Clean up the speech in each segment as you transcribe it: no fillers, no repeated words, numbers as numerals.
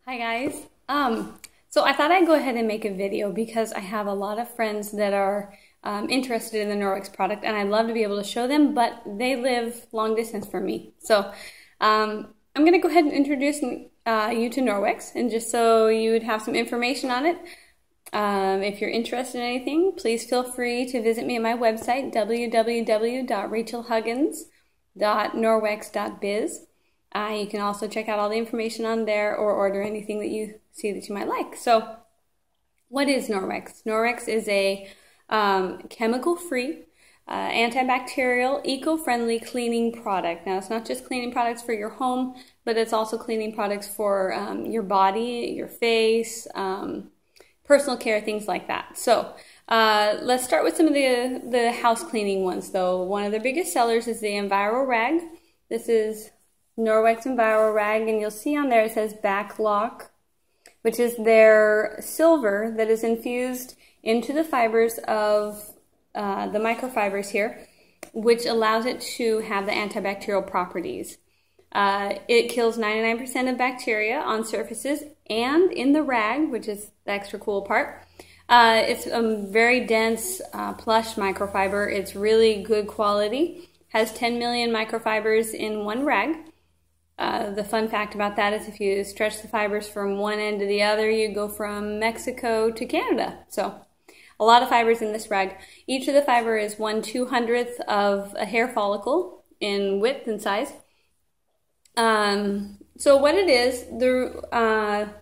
Hi guys. So I thought I'd go ahead and make a video because I have a lot of friends that are interested in the Norwex product, and I'd love to be able to show them, but they live long distance from me. So I'm going to go ahead and introduce you to Norwex, and just so you would have some information on it. If you're interested in anything, please feel free to visit me at my website, www.rachelhuggins.norwex.biz. You can also check out all the information on there or order anything that you see that you might like. So what is Norwex? Norwex is a chemical-free, antibacterial, eco-friendly cleaning product. Now, it's not just cleaning products for your home, but it's also cleaning products for your body, your face, personal care, things like that. So let's start with some of the house cleaning ones, though. One of their biggest sellers is the Enviro Rag. This is Norwex Enviro Rag, and you'll see on there it says Backlock, which is their silver that is infused into the fibers of the microfibers here, which allows it to have the antibacterial properties. It kills 99% of bacteria on surfaces and in the rag, which is the extra cool part. It's a very dense, plush microfiber. It's really good quality. Has 10 million microfibers in one rag. The fun fact about that is if you stretch the fibers from one end to the other, you go from Mexico to Canada. So a lot of fibers in this rag. Each of the fiber is 1/200th of a hair follicle in width and size. So what it is, the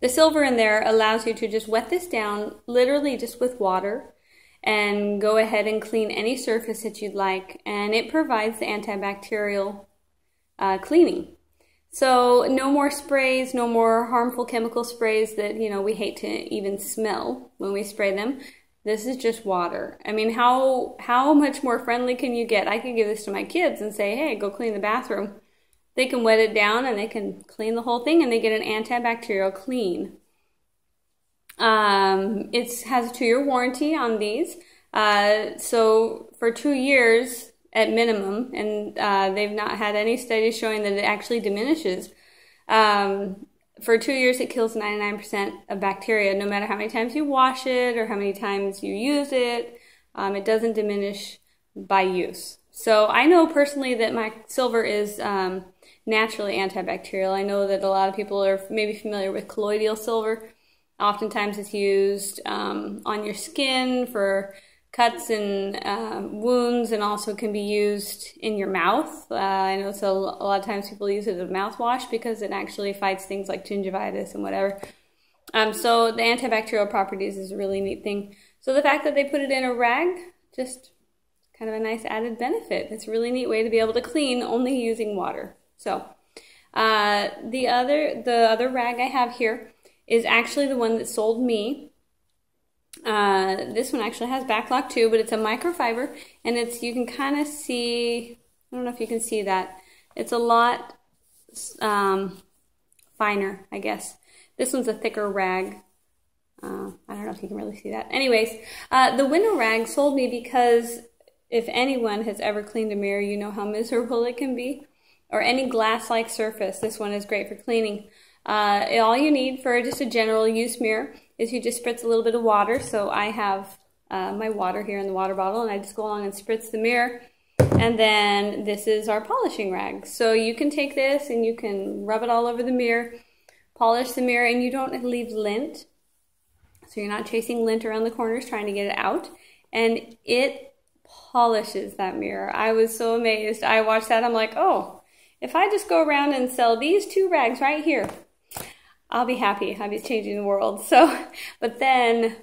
silver in there allows you to just wet this down, literally just with water, and go ahead and clean any surface that you'd like. And it provides the antibacterial cleaning. So no more sprays, no more harmful chemical sprays that, you know, we hate to even smell when we spray them. This is just water. I mean, how much more friendly can you get? I could give this to my kids and say, hey, go clean the bathroom. They can wet it down and they can clean the whole thing, and they get an antibacterial clean. It has a 2-year warranty on these. So for 2 years, at minimum, and they've not had any studies showing that it actually diminishes. For 2 years, it kills 99% of bacteria, no matter how many times you wash it or how many times you use it. It doesn't diminish by use. So I know personally that my silver is naturally antibacterial. I know that a lot of people are maybe familiar with colloidal silver. Oftentimes it's used on your skin for cuts and wounds, and also can be used in your mouth. I know so a lot of times people use it as a mouthwash because it actually fights things like gingivitis and whatever. So the antibacterial properties is a really neat thing. So the fact that they put it in a rag, just kind of a nice added benefit. It's a really neat way to be able to clean only using water. So the other rag I have here is actually the one that sold me. This one actually has Backlock too, but it's a microfiber, and you can kind of see, I don't know if you can see that. It's a lot finer, I guess. This one's a thicker rag. I don't know if you can really see that. Anyways, the window rag sold me because if anyone has ever cleaned a mirror, you know how miserable it can be. Or any glass-like surface, this one is great for cleaning. All you need for just a general use mirror is you just spritz a little bit of water. So I have my water here in the water bottle, and I just go along and spritz the mirror. And then this is our polishing rag. So you can take this and you can rub it all over the mirror, polish the mirror, and you don't leave lint. So you're not chasing lint around the corners trying to get it out. And it polishes that mirror. I was so amazed. I watched that, I'm like, oh, if I just go around and sell these 2 rags right here, I'll be happy. I'll be changing the world. So, but then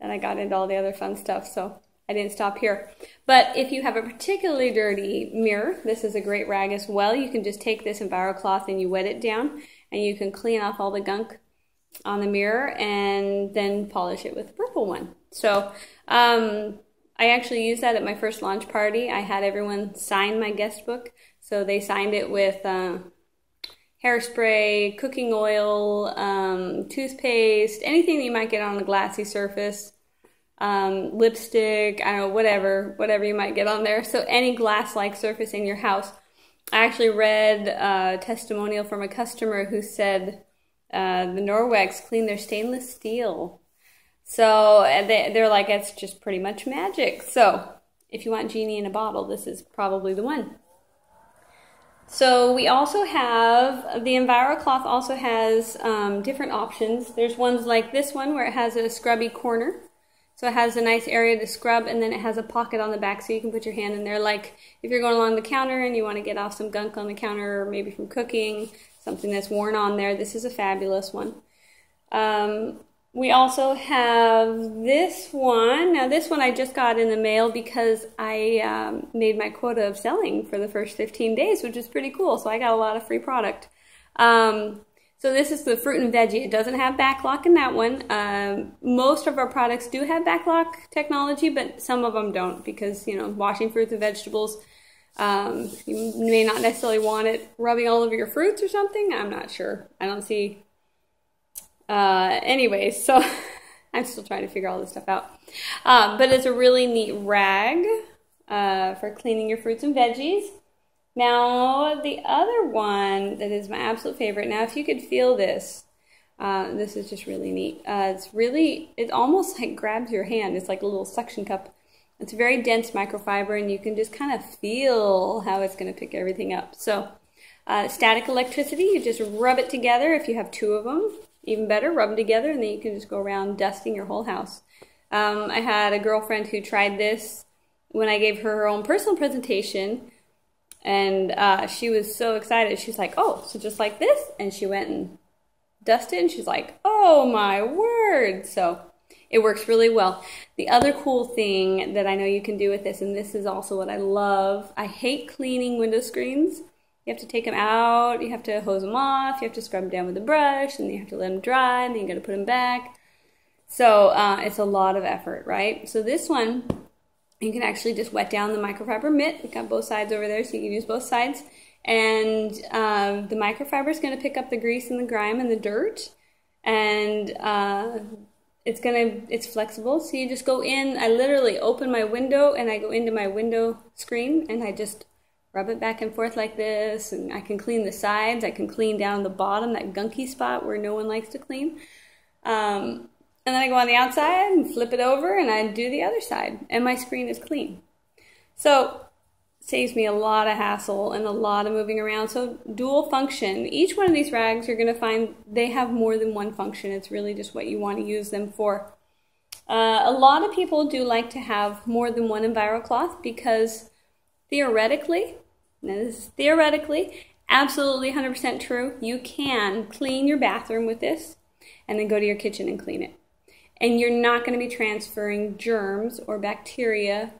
I got into all the other fun stuff, so I didn't stop here. But if you have a particularly dirty mirror, this is a great rag as well. You can just take this Enviro cloth and you wet it down, and you can clean off all the gunk on the mirror and then polish it with the purple one. So I actually used that at my first launch party. I had everyone sign my guest book. So they signed it with hairspray, cooking oil, toothpaste, anything that you might get on a glassy surface, lipstick, I don't know, whatever you might get on there. So any glass-like surface in your house. I actually read a testimonial from a customer who said the Norwex clean their stainless steel. So they're like, it's just pretty much magic. So if you want genie in a bottle, this is probably the one. So we also have, the EnviroCloth also has different options. There's ones like this one where it has a scrubby corner. So it has a nice area to scrub, and then it has a pocket on the back so you can put your hand in there. Like if you're going along the counter and you want to get off some gunk on the counter, or maybe from cooking, something that's worn on there, this is a fabulous one. We also have this one. Now this one I just got in the mail because I made my quota of selling for the first 15 days, which is pretty cool. So I got a lot of free product. So this is the fruit and veggie. It doesn't have backlock in that one. Most of our products do have backlock technology, but some of them don't because, you know, washing fruits and vegetables, you may not necessarily want it rubbing all over your fruits or something. I'm not sure. I don't see... anyways, so I'm still trying to figure all this stuff out. But it's a really neat rag for cleaning your fruits and veggies. Now, the other one that is my absolute favorite, now if you could feel this, this is just really neat. It almost like grabs your hand. It's like a little suction cup. It's very dense microfiber, and you can just kind of feel how it's going to pick everything up. So, static electricity, you just rub it together if you have two of them. Even better, rub them together, and then you can just go around dusting your whole house. I had a girlfriend who tried this when I gave her own personal presentation, and she was so excited. She's like, oh, so just like this? And she went and dusted, and she's like, oh my word. So it works really well. The other cool thing that I know you can do with this, and this is also what I love, I hate cleaning window screens. You have to take them out, you have to hose them off, you have to scrub them down with a brush, and you have to let them dry, and then you got to put them back. So it's a lot of effort, right? So this one, you can actually just wet down the microfiber mitt. We've got both sides over there, so you can use both sides. And the microfiber is going to pick up the grease and the grime and the dirt, and it's flexible. So you just go in. I literally open my window, and I go into my window screen, and I just rub it back and forth like this, and I can clean the sides. I can clean down the bottom, that gunky spot where no one likes to clean. And then I go on the outside and flip it over, and I do the other side, and my screen is clean. So it saves me a lot of hassle and a lot of moving around. So dual function. Each one of these rags, you're going to find they have more than one function. It's really just what you want to use them for. A lot of people do like to have more than one EnviroCloth because theoretically, now this is theoretically, absolutely 100% true, you can clean your bathroom with this and then go to your kitchen and clean it. And you're not going to be transferring germs or bacteria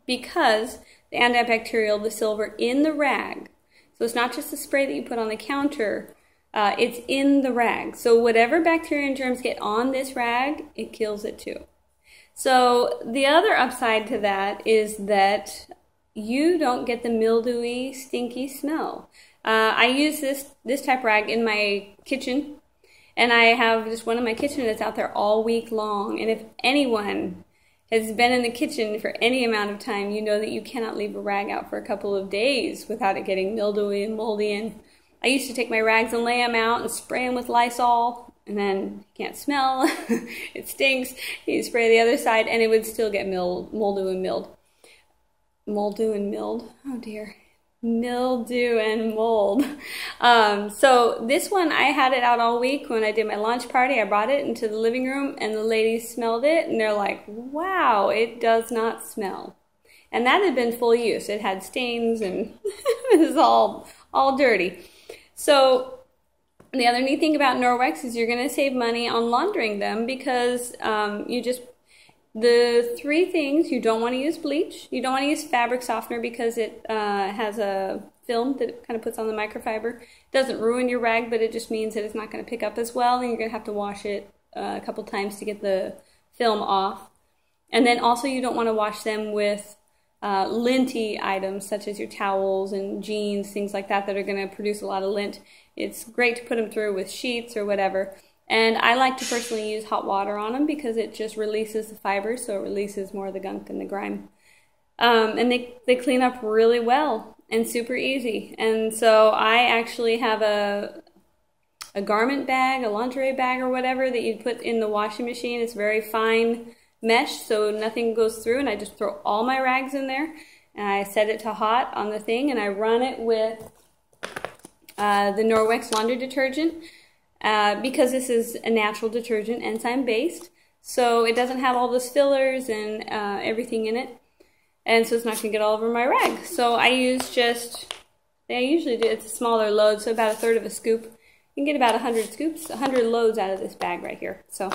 because the antibacterial, the silver in the rag, so it's not just the spray that you put on the counter, it's in the rag. So whatever bacteria and germs get on this rag, it kills it too. So the other upside to that is that you don't get the mildewy, stinky smell. I use this type of rag in my kitchen, and I have just one in my kitchen that's out there all week long. And if anyone has been in the kitchen for any amount of time, you know that you cannot leave a rag out for a couple of days without it getting mildewy and moldy. And I used to take my rags and lay them out and spray them with Lysol, and then you can't smell, it stinks. You spray the other side, and it would still get mildew and mild. Mildew and mild, oh dear. Mildew and mold. So this one, I had it out all week. When I did my launch party, I brought it into the living room, and the ladies smelled it, and they're like, wow, it does not smell. And that had been full use. It had stains, and it was all dirty. So the other neat thing about Norwex is you're going to save money on laundering them because the three things: you don't want to use bleach, you don't want to use fabric softener because it has a film that it kind of puts on the microfiber. It doesn't ruin your rag, but it just means that it's not going to pick up as well, and you're going to have to wash it a couple times to get the film off. And then also you don't want to wash them with linty items such as your towels and jeans, things like that are going to produce a lot of lint. It's great to put them through with sheets or whatever. And I like to personally use hot water on them because it just releases the fibers, so it releases more of the gunk and the grime. And they clean up really well and super easy. And so I actually have a garment bag, a lingerie bag or whatever that you'd put in the washing machine. It's very fine mesh, so nothing goes through, and I just throw all my rags in there, and I set it to hot on the thing, and I run it with the Norwex laundry detergent because this is a natural detergent, enzyme based, so it doesn't have all those fillers and everything in it, and so it's not going to get all over my rag. So I use I usually do, it's a smaller load, so about 1/3 of a scoop. You can get about 100 scoops, 100 loads out of this bag right here. So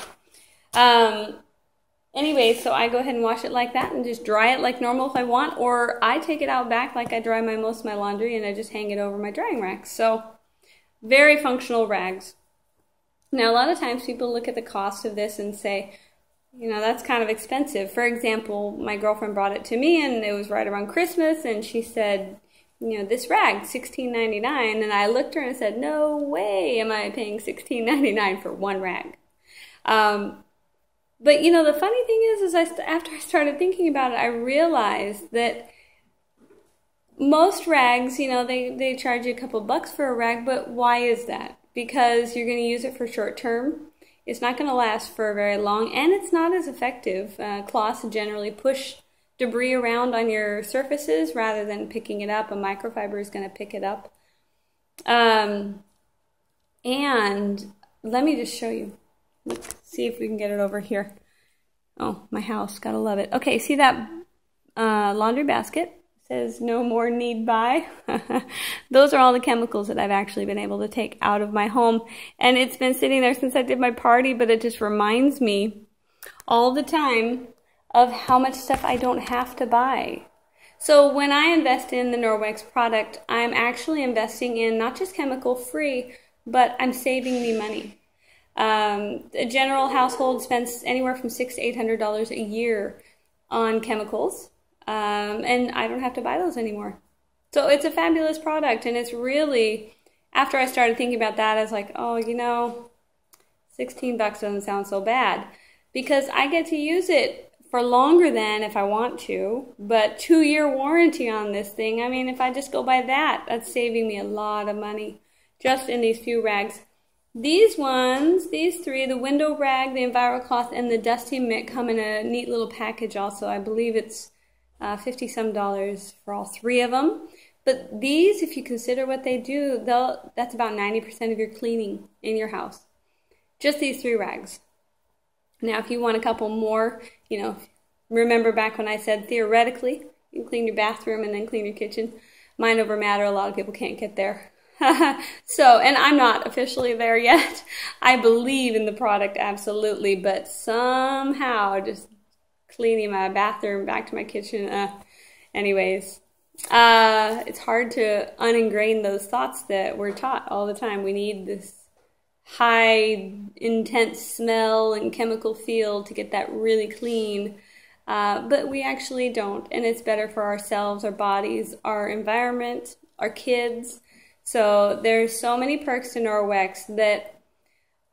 anyway, so I go ahead and wash it like that and just dry it like normal if I want, or I take it out back like I dry most of my laundry and I just hang it over my drying rack. So very functional rags. Now a lot of times people look at the cost of this and say, you know, that's kind of expensive. For example, my girlfriend brought it to me and it was right around Christmas and she said, you know, this rag, $16.99, and I looked at her and said, no way am I paying $16.99 for one rag. But, you know, the funny thing is after I started thinking about it, I realized that most rags, you know, they charge you a couple bucks for a rag, but why is that? Because you're going to use it for short term. It's not going to last for very long, and it's not as effective. Cloths generally push debris around on your surfaces rather than picking it up. A microfiber is going to pick it up. And let me just show you. Let's see if we can get it over here. Oh, my house, gotta love it. Okay, see that laundry basket? It says no more need buy. Those are all the chemicals that I've actually been able to take out of my home. And it's been sitting there since I did my party, but it just reminds me all the time of how much stuff I don't have to buy. So when I invest in the Norwex product, I'm actually investing in not just chemical free, but I'm saving me money. A general household spends anywhere from $600 to $800 a year on chemicals, and I don't have to buy those anymore. So it's a fabulous product, and it's really, after I started thinking about that, I was like, oh, you know, 16 bucks doesn't sound so bad, because I get to use it for longer than if I want to, but 2-year warranty on this thing. I mean, if I just go by that, that's saving me a lot of money just in these few rags. These ones, these three, the window rag, the EnviroCloth, and the Dusty Mitt come in a neat little package also. I believe it's $50-some for all three of them. But these, if you consider what they do, that's about 90% of your cleaning in your house. Just these 3 rags. Now, if you want a couple more, you know, remember back when I said theoretically, you can clean your bathroom and then clean your kitchen. Mind over matter, a lot of people can't get there. So, and I'm not officially there yet. I believe in the product, absolutely, but somehow just cleaning my bathroom back to my kitchen, anyways. It's hard to uningrain those thoughts that we're taught all the time. We need this high, intense smell and chemical feel to get that really clean, but we actually don't, and it's better for ourselves, our bodies, our environment, our kids. So there's so many perks to Norwex that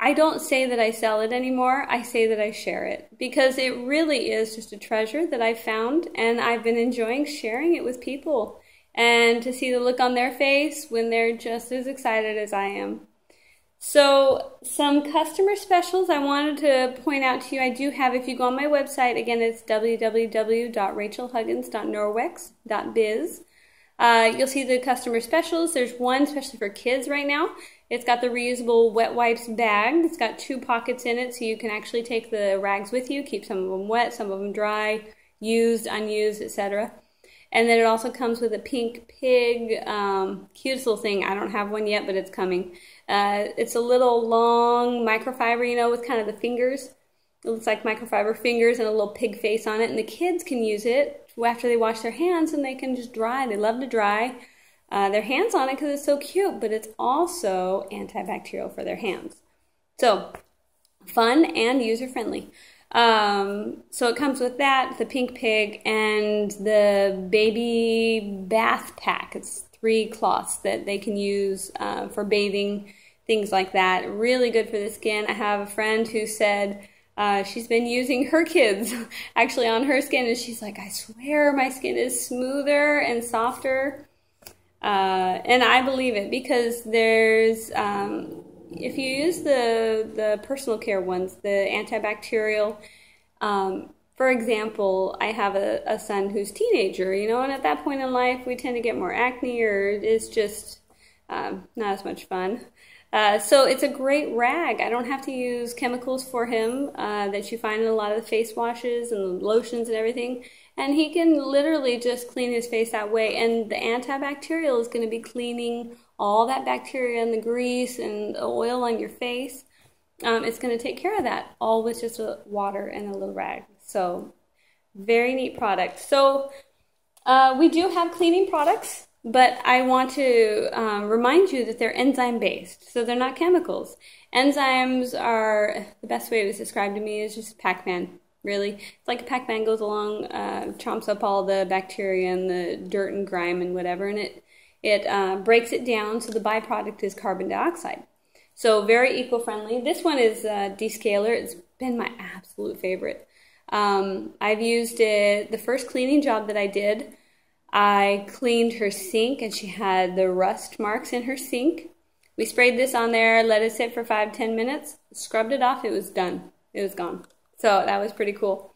I don't say that I sell it anymore, I say that I share it, because it really is just a treasure that I found, and I've been enjoying sharing it with people, and to see the look on their face when they're just as excited as I am. So some customer specials I wanted to point out to you. I do have, if you go on my website, again, it's www.rachelhuggins.norwex.biz. You'll see the customer specials. There's one especially for kids right now. It's got the reusable wet wipes bag. It's got 2 pockets in it, so you can actually take the rags with you, keep some of them wet, some of them dry, used, unused, etc. And then it also comes with a pink pig, cutest little thing. I don't have one yet, but it's coming. It's a little long microfiber, you know, with kind of the fingers. It looks like microfiber fingers and a little pig face on it. And the kids can use it after they wash their hands, and they can just dry. They love to dry their hands on it because it's so cute, but it's also antibacterial for their hands. So fun and user-friendly. So it comes with that, the pink pig, and the baby bath pack. It's 3 cloths that they can use for bathing, things like that. Really good for the skin. I have a friend who said she's been using her kids actually on her skin, and she's like, I swear my skin is smoother and softer. And I believe it, because there's, if you use the personal care ones, the antibacterial, for example, I have a son who's teenager, you know, and at that point in life, we tend to get more acne, or it's just not as much fun. So it's a great rag. I don't have to use chemicals for him that you find in a lot of the face washes and lotions and everything. And he can literally just clean his face that way. And the antibacterial is going to be cleaning all that bacteria and the grease and the oil on your face. It's going to take care of that, all with just a water and a little rag. So very neat product. So we do have cleaning products, but I want to remind you that they're enzyme based, so they're not chemicals. Enzymes are, the best way it was described to me is just Pac-Man, really. It's like a Pac-Man goes along, chomps up all the bacteria and the dirt and grime and whatever, and it breaks it down, so the byproduct is carbon dioxide. So very eco-friendly. This one is Descaler. It's been my absolute favorite. I've used it, the first cleaning job that I did, I cleaned her sink and she had the rust marks in her sink. We sprayed this on there, let it sit for 5-10 minutes, scrubbed it off, it was done. It was gone. So that was pretty cool.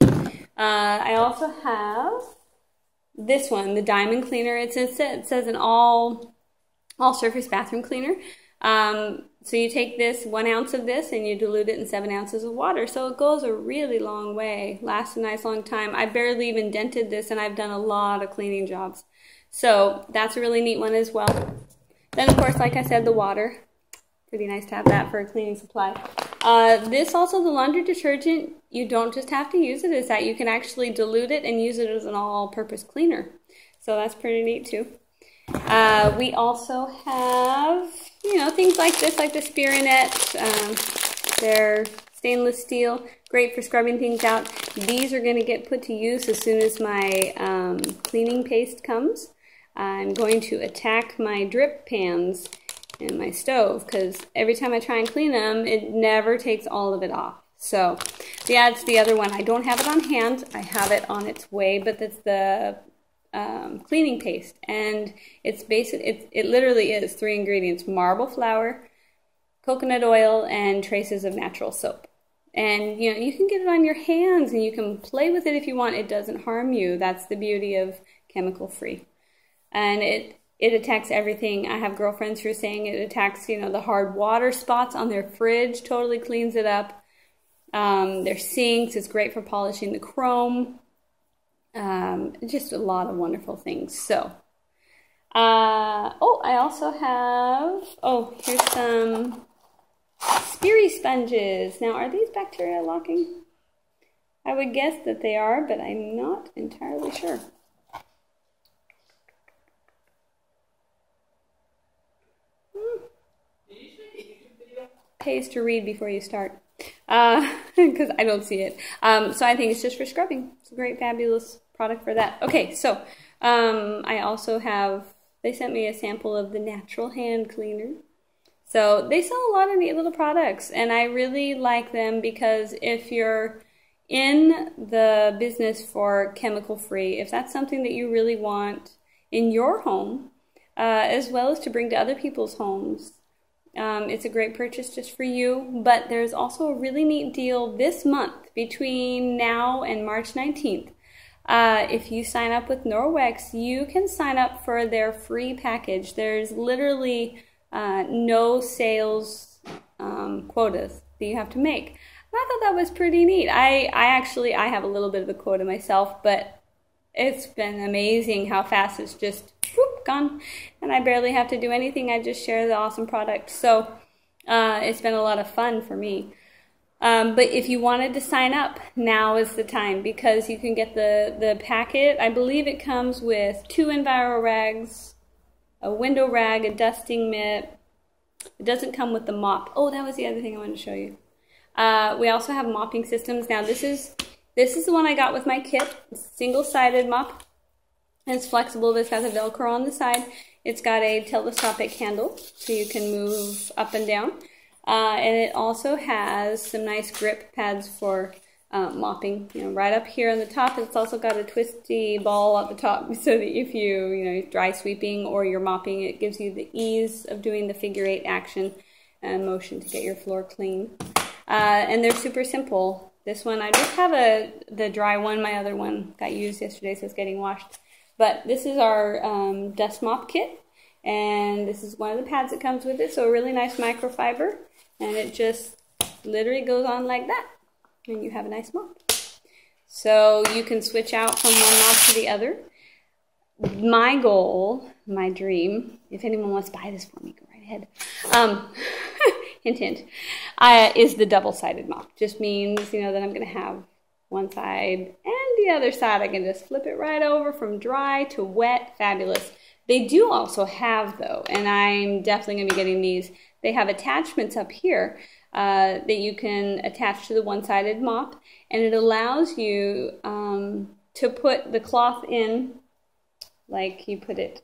I also have this one, the Diamond Cleaner. It says an all surface bathroom cleaner. So you take this, 1 ounce of this, and you dilute it in 7 ounces of water. So it goes a really long way, lasts a nice long time. I barely even dented this, and I've done a lot of cleaning jobs. So that's a really neat one as well. Then, of course, like I said, the water. Pretty nice to have that for a cleaning supply. This also, the laundry detergent, you don't just have to use it as that. You can actually dilute it and use it as an all-purpose cleaner. So that's pretty neat, too. We also have, you know, things like this, like the Spearnet. They're stainless steel, great for scrubbing things out. These are going to get put to use as soon as my cleaning paste comes. I'm going to attack my drip pans in my stove, because every time I try and clean them, it never takes all of it off. So yeah, it's the other one. I don't have it on hand. I have it on its way, but it's the cleaning paste, and it's basic. It literally is 3 ingredients: marble flour, coconut oil, and traces of natural soap. And you know, you can get it on your hands and you can play with it if you want. It doesn't harm you. That's the beauty of chemical free. And it attacks everything. I have girlfriends who are saying it attacks, you know, the hard water spots on their fridge, totally cleans it up. Their sinks, it's great for polishing the chrome. Just a lot of wonderful things. So, I also have, here's some Speary sponges. Now, are these bacteria locking? I would guess that they are, but I'm not entirely sure. Pays to read before you start, because I don't see it. So I think it's just for scrubbing. It's a great, fabulous product for that. Okay, so I also have, they sent me a sample of the natural hand cleaner. So they sell a lot of neat little products, and I really like them because if you're in the business for chemical free, if that's something that you really want in your home, as well as to bring to other people's homes, it's a great purchase just for you. But there's also a really neat deal this month between now and March 19th. If you sign up with Norwex, you can sign up for their free package. There's literally no sales quotas that you have to make. And I thought that was pretty neat. I have a little bit of a quota myself, but it's been amazing how fast it's just whoop, gone, and I barely have to do anything. I just share the awesome product. So it's been a lot of fun for me. But if you wanted to sign up, now is the time, because you can get the packet. I believe it comes with 2 Enviro rags, a window rag, a dusting mitt. It doesn't come with the mop. Oh, that was the other thing I wanted to show you. We also have mopping systems. Now this is the one I got with my kit. Single-sided mop. It's flexible. This has a Velcro on the side. It's got a telescopic handle, so you can move up and down. And it also has some nice grip pads for mopping. You know, right up here on the top. It's also got a twisty ball at the top, so that if you're dry sweeping or you're mopping, it gives you the ease of doing the figure 8 action. and motion to get your floor clean. And they're super simple. This one, I just have the dry one. My other one got used yesterday, so it's getting washed. But this is our dust mop kit, and this is one of the pads that comes with it, so a really nice microfiber, and it just literally goes on like that, and you have a nice mop. So you can switch out from one mop to the other. My goal, my dream, if anyone wants to buy this for me, go right ahead. Hint, hint, is the double-sided mop. Just means, you know, that I'm going to have one side and the other side. I can just flip it right over from dry to wet. Fabulous. They do also have, though, and I'm definitely going to be getting these, they have attachments up here that you can attach to the one-sided mop, and it allows you to put the cloth in, like you put it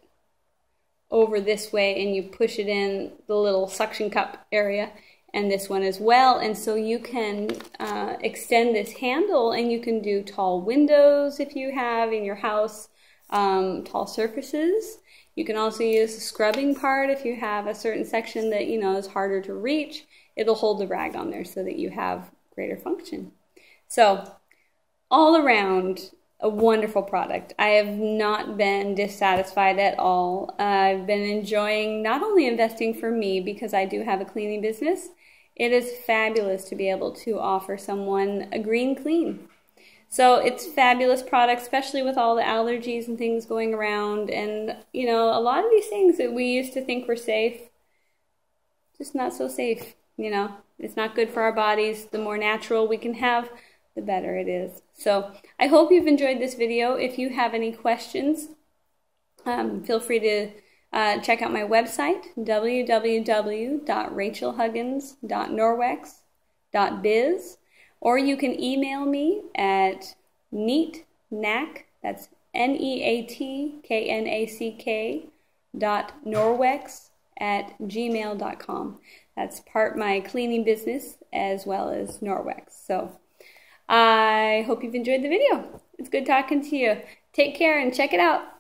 over this way and you push it in the little suction cup area, and this one as well. And so you can extend this handle, and you can do tall windows if you have in your house, tall surfaces. You can also use the scrubbing part if you have a certain section that, you know, is harder to reach. It'll hold the rag on there so that you have greater function. So all around, a wonderful product. I have not been dissatisfied at all. I've been enjoying not only investing for me, because I do have a cleaning business. It is fabulous to be able to offer someone a green clean. So it's fabulous product, especially with all the allergies and things going around. And, you know, a lot of these things that we used to think were safe, just not so safe. You know, it's not good for our bodies. The more natural we can have, the better it is. So I hope you've enjoyed this video. If you have any questions, feel free to check out my website, www.rachelhuggins.norwex.biz, or you can email me at neatknack, that's neatknack.norwex@gmail.com. That's part my cleaning business as well as Norwex. So I hope you've enjoyed the video. It's good talking to you. Take care and check it out.